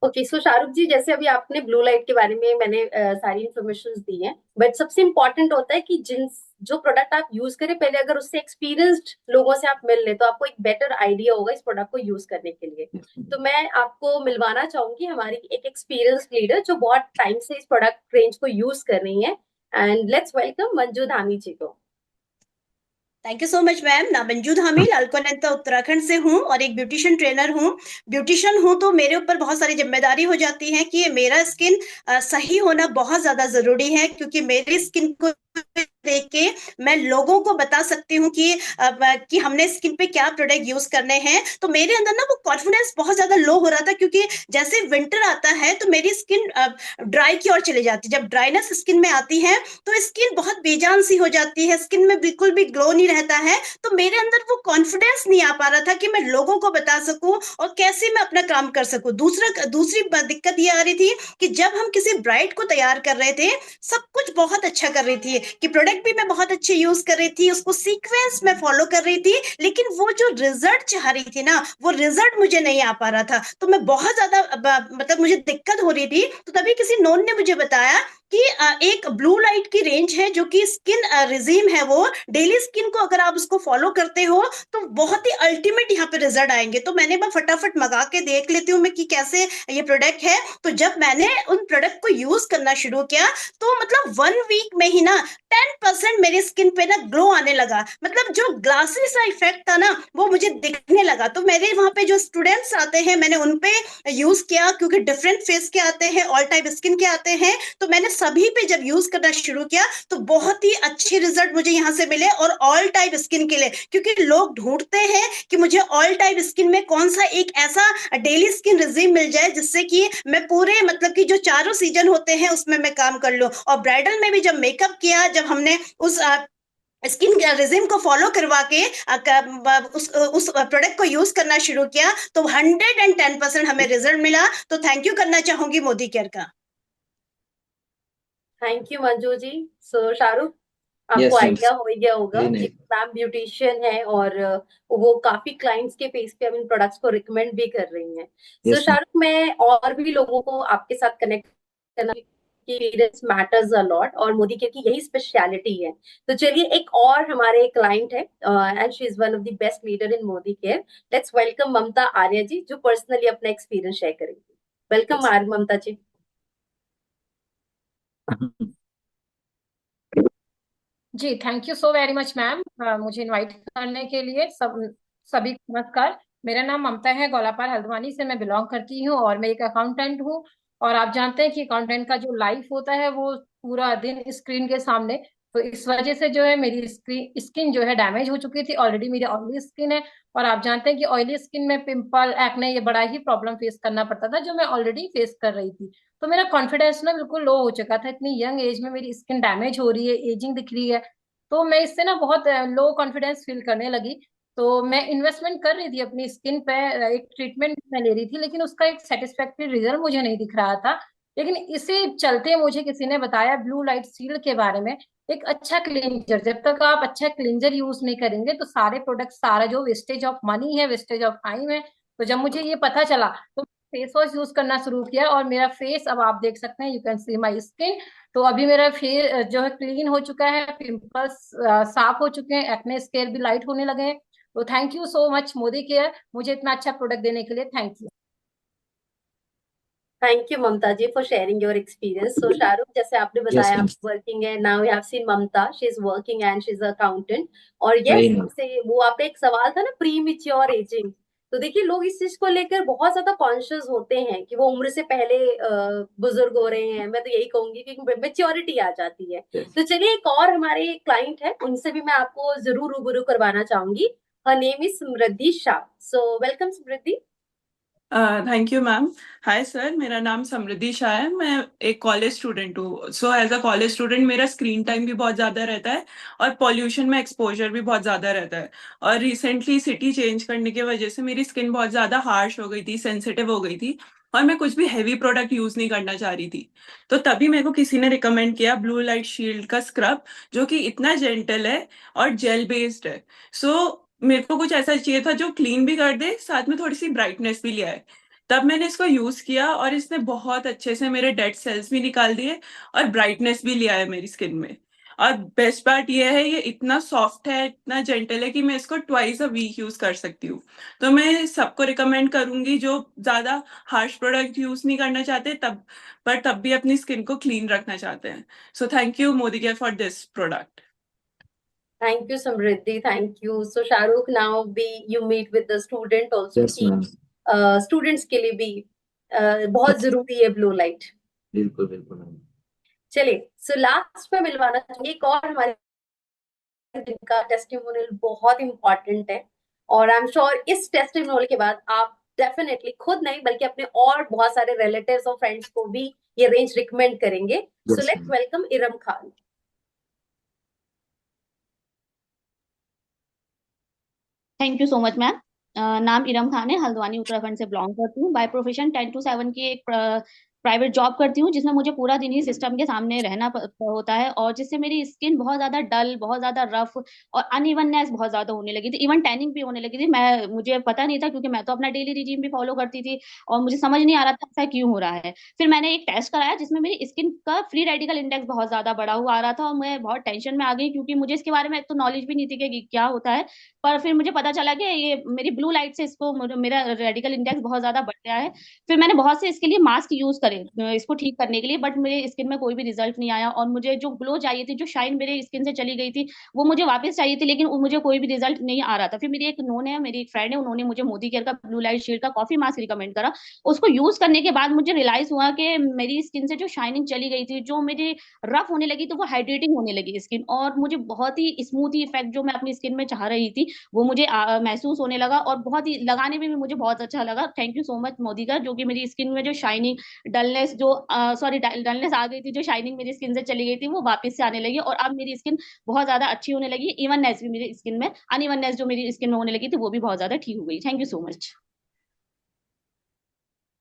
Okay, सो शाहरुख जी, जैसे अभी आपने ब्लू लाइट के बारे में मैंने सारी इन्फॉर्मेशन दी है, बट सबसे इम्पोर्टेंट होता है कि जिन जो प्रोडक्ट आप यूज करें, पहले अगर उससे एक्सपीरियंस्ड लोगों से आप मिल लें तो आपको एक बेटर आइडिया होगा इस प्रोडक्ट को यूज करने के लिए। तो मैं आपको मिलवाना चाहूंगी हमारी एक एक्सपीरियंस लीडर जो बहुत टाइम से इस प्रोडक्ट रेंज को यूज कर रही है। And let's welcome Manju Dhami ji को। Thank you so much ma'am. मैं मंजू धामी लालकोनंता उत्तराखंड से हूँ और एक ब्यूटिशियन ट्रेनर हूँ। ब्यूटिशियन हूँ तो मेरे ऊपर बहुत सारी जिम्मेदारी हो जाती है कि मेरा स्किन सही होना बहुत ज्यादा जरूरी है, क्योंकि मेरी स्किन को देख के मैं लोगों को बता सकती हूँ कि हमने स्किन पे क्या प्रोडक्ट यूज करने हैं। तो मेरे अंदर ना वो कॉन्फिडेंस बहुत ज्यादा लो हो रहा था, क्योंकि जैसे विंटर आता है तो मेरी स्किन ड्राई की ओर चली जाती है। जब ड्राइनेस स्किन में आती है तो स्किन बहुत बेजान सी हो जाती है, स्किन में बिल्कुल भी ग्लो नहीं रहता है। तो मेरे अंदर वो कॉन्फिडेंस नहीं आ पा रहा था कि मैं लोगों को बता सकूं और कैसे मैं अपना काम कर सकूं। दूसरी दिक्कत ये आ रही थी कि जब हम किसी ब्राइड को तैयार कर रहे थे, सब कुछ बहुत अच्छा कर रही थी, कि प्रोडक्ट भी मैं बहुत अच्छे यूज कर रही थी, उसको सीक्वेंस में फॉलो कर रही थी, लेकिन वो जो रिजल्ट चाह रही थी ना, वो रिजल्ट मुझे नहीं आ पा रहा था। तो मैं बहुत ज्यादा मतलब मुझे दिक्कत हो रही थी। तो तभी किसी नोन ने मुझे बताया कि एक ब्लू लाइट की रेंज है जो कि स्किन रिजीम है, वो डेली स्किन को अगर आप उसको फॉलो करते हो तो बहुत ही अल्टीमेट यहाँ पे रिजल्ट आएंगे। तो मैंने बस फटाफट मंगा के देख लेती हूँ मैं कि कैसे ये प्रोडक्ट है। तो जब मैंने उन प्रोडक्ट को यूज करना शुरू किया तो मतलब 1 वीक में ही ना 10% मेरी स्किन पे ना ग्लो आने लगा। मतलब जो ग्लासी सा इफेक्ट था ना वो मुझे दिखने लगा। तो मेरे वहां पे जो स्टूडेंट्स आते हैं मैंने उन पे यूज किया, क्योंकि डिफरेंट फेस के आते हैं, ऑल टाइप स्किन के आते हैं। तो मैंने सभी पे जब यूज करना शुरू किया तो बहुत ही अच्छे रिजल्ट मुझे यहाँ से मिले, और ऑल टाइप स्किन के लिए, क्योंकि लोग ढूंढते हैं कि मुझे ऑल टाइप स्किन में कौन सा एक ऐसा डेली स्किन रिजीम मिल जाए जिससे कि मैं पूरे मतलब कि जो चारों सीजन होते हैं उसमें मैं काम कर लूं। और ब्राइडल में भी जब मेकअप किया, जब हमने उस स्किन रिजिम को फॉलो करवा के उस प्रोडक्ट को यूज करना शुरू किया तो 110% हमें रिजल्ट मिला। तो थैंक यू करना चाहूंगी मोदी केयर का। Thank you Manju ji. सो शाहरुख, आपको यस आइडिया यस। हो ही गया होगा, जी नहीं। एक मैम ब्यूटिशियन है और वो काफी क्लाइंट्स के फेस पे अब इन प्रोडक्ट्स को रिकमेंड भी कर रही हैं। So yes ma'am. शाहरुख, मैं और भी लोगों को आपके साथ कनेक्ट करना कि एक्सपीरियंस मैटर्स अ लॉट, और मोदी केयर की यही स्पेशलिटी है। तो चलिए, एक और हमारे क्लाइंट है and she is one of the best leader in Modicare. Let's welcome Mamta Arya ji, जो पर्सनली अपना एक्सपीरियंस शेयर करेंगी। Welcome yes. ममता जी। जी, thank you so very much ma'am, मुझे इनवाइट करने के लिए। सभी को नमस्कार। मेरा नाम ममता है, गोलापार हल्द्वानी से मैं बिलोंग करती हूँ और मैं एक अकाउंटेंट हूँ। और आप जानते हैं कि अकाउंटेंट का जो लाइफ होता है वो पूरा दिन स्क्रीन के सामने। तो इस वजह से जो है मेरी स्किन जो है डैमेज हो चुकी थी, ऑलरेडी मेरी ऑयली स्किन है। और आप जानते हैं कि ऑयली स्किन में पिंपल, एक्ने, ये बड़ा ही प्रॉब्लम फेस करना पड़ता था, जो मैं ऑलरेडी फेस कर रही थी। तो मेरा कॉन्फिडेंस ना बिल्कुल लो हो चुका था, इतनी यंग एज में मेरी स्किन डैमेज हो रही है, एजिंग दिख रही है। तो मैं इससे ना बहुत लो कॉन्फिडेंस फील करने लगी। तो मैं इन्वेस्टमेंट कर रही थी अपनी स्किन पे, एक ट्रीटमेंट मैं ले रही थी, लेकिन उसका एक सेटिस्फैक्टरी रिजल्ट मुझे नहीं दिख रहा था। लेकिन इसे चलते मुझे किसी ने बताया ब्लू लाइट सील्ड के बारे में, एक अच्छा क्लींजर। जब तक आप अच्छा क्लींजर यूज नहीं करेंगे तो सारे प्रोडक्ट, सारा जो वेस्टेज ऑफ मनी है, वेस्टेज ऑफ टाइम है। तो जब मुझे ये पता चला तो फेस वॉश यूज करना शुरू किया, और मेरा फेस अब आप देख सकते हैं, you can see my skin. तो अभी मेरा फेस जो है क्लीन हो चुका है, पिंपल्स साफ हो चुके हैं, एक्ने स्केयर भी लाइट होने लगे हैं। तो thank you so much Modicare, मुझे इतना अच्छा प्रोडक्ट देने के लिए। Thank you. Thank you Mamta ji for sharing your experience. So Shahrukh, जैसे आपने यस बताया आप मैम। वर्किंग है, now you have seen Mamta, she is working and she is accountant. और यस, वही मैम। से वो आपका एक सवाल था ना, प्री मेच्योर एजिंग। तो देखिए, लोग इस चीज को लेकर बहुत ज्यादा कॉन्शियस होते हैं कि वो उम्र से पहले बुजुर्ग हो रहे हैं। मैं तो यही कहूंगी कि मेच्योरिटी आ जाती है। यस। तो चलिए, एक और हमारे क्लाइंट है, उनसे भी मैं आपको जरूर रूबरू करवाना चाहूंगी। Her name is Samriddhi Shah. So welcome Samriddhi. Thank you ma'am. Hi sir, मेरा नाम समृद्धि शाह है। मैं एक कॉलेज स्टूडेंट हूँ। So as a college student मेरा स्क्रीन टाइम भी बहुत ज़्यादा रहता है और पॉल्यूशन में एक्सपोजर भी बहुत ज़्यादा रहता है। और रिसेंटली सिटी चेंज करने की वजह से मेरी स्किन बहुत ज़्यादा हार्श हो गई थी, सेंसिटिव हो गई थी, और मैं कुछ भी हैवी प्रोडक्ट यूज़ नहीं करना चाह रही थी। तो तभी मेरे को किसी ने रिकमेंड किया ब्लू लाइट शील्ड का स्क्रब, जो कि इतना जेंटल है और जेल बेस्ड है। सो मेरे को कुछ ऐसा चाहिए था जो क्लीन भी कर दे, साथ में थोड़ी सी ब्राइटनेस भी ले आए। तब मैंने इसको यूज किया और इसने बहुत अच्छे से मेरे डेड सेल्स भी निकाल दिए और ब्राइटनेस भी लिया है मेरी स्किन में। और बेस्ट पार्ट ये है, ये इतना सॉफ्ट है, इतना जेंटल है कि मैं इसको ट्वाइस अ वीक यूज कर सकती हूँ। तो मैं सबको रिकमेंड करूंगी जो ज्यादा हार्श प्रोडक्ट यूज नहीं करना चाहते तब भी अपनी स्किन को क्लीन रखना चाहते हैं। So thank you Modi care for this product. Thank you, Samriddhi. Thank you. So, Shahrukh, now you meet with the student also yes कि मैम। स्टूडेंट्स के लिए भी बहुत जरूरी है ब्लू लाइट। बिल्कुल बिल्कुल मैम। चलिए, सो लास्ट में मिलवाना चाहिए एक और हमारे जिनका टेस्टिमोनियल बहुत इंपॉर्टेंट है, और आई एम श्योर इस टेस्टिमोनियल के बाद आप डेफिनेटली खुद नहीं बल्कि अपने और बहुत सारे रिलेटिव्स और फ्रेंड्स को भी ये रेंज रिकमेंड करेंगे। सो Yes, let's ma'am. Welcome Iram Khan. Thank you so much ma'am. नाम इरम खान है, हल्द्वानी उत्तराखंड से बिलोंग करती हूँ। बाय प्रोफेशन 10 to 7 की एक प्राइवेट जॉब करती हूँ, जिसमें मुझे पूरा दिन ही सिस्टम के सामने रहना होता है, और जिससे मेरी स्किन बहुत ज्यादा डल, बहुत ज्यादा रफ और अनइवननेस बहुत ज्यादा होने लगी थी। इवन टैनिंग भी होने लगी थी। मुझे पता नहीं था, क्योंकि मैं तो अपना डेली रिजीम भी फॉलो करती थी और मुझे समझ नहीं आ रहा था ऐसा क्यों हो रहा है। फिर मैंने एक टेस्ट कराया जिसमें मेरी स्किन का फ्री रेडिकल इंडेक्स बहुत ज्यादा बढ़ा हुआ आ रहा था, और मैं बहुत टेंशन में आ गई, क्योंकि मुझे इसके बारे में एक तो नॉलेज भी नहीं थी कि क्या होता है। पर फिर मुझे पता चला कि ये मेरी ब्लू लाइट से मेरा रेडिकल इंडेक्स बहुत ज्यादा बढ़ गया है। फिर मैंने बहुत से इसके लिए मास्क यूज करे इसको ठीक करने के लिए, बट मेरे स्किन में कोई भी रिजल्ट नहीं आया, और मुझे जो ग्लो चाहिए थी, जो शाइन मेरे स्किन से चली गई थी, वो मुझे वापस चाहिए थी, लेकिन मुझे कोई भी रिजल्ट नहीं आ रहा था। फिर मेरी एक फ्रेंड है, उन्होंने मुझे मोदी केयर का ब्लू लाइट शील्ड का कॉफी मास्क रिकमेंड करा। उसको यूज करने के बाद मुझे रियलाइज हुआ कि मेरी स्किन से जो शाइनिंग चली गई थी, जो मेरी रफ होने लगी, तो वो हाइड्रेटिंग होने लगी स्किन, और मुझे बहुत ही स्मूथी इफेक्ट जो मैं अपनी स्किन में चाह रही थी वो मुझे महसूस होने लगा, और बहुत ही लगाने में भी मुझे बहुत अच्छा लगा। Thank you so much Modi का, जो कि मेरी स्किन में जो शाइनिंग डलनेस डलनेस आ गई थी, जो शाइनिंग मेरी स्किन से चली गई थी, वो वापस से आने लगी, और अब मेरी स्किन बहुत ज्यादा अच्छी होने लगी। इवननेस भी मेरी स्किन में, अनइवननेस जो मेरी स्किन में होने लगी थी, वो भी बहुत ज्यादा ठीक हो गई। Thank you so much.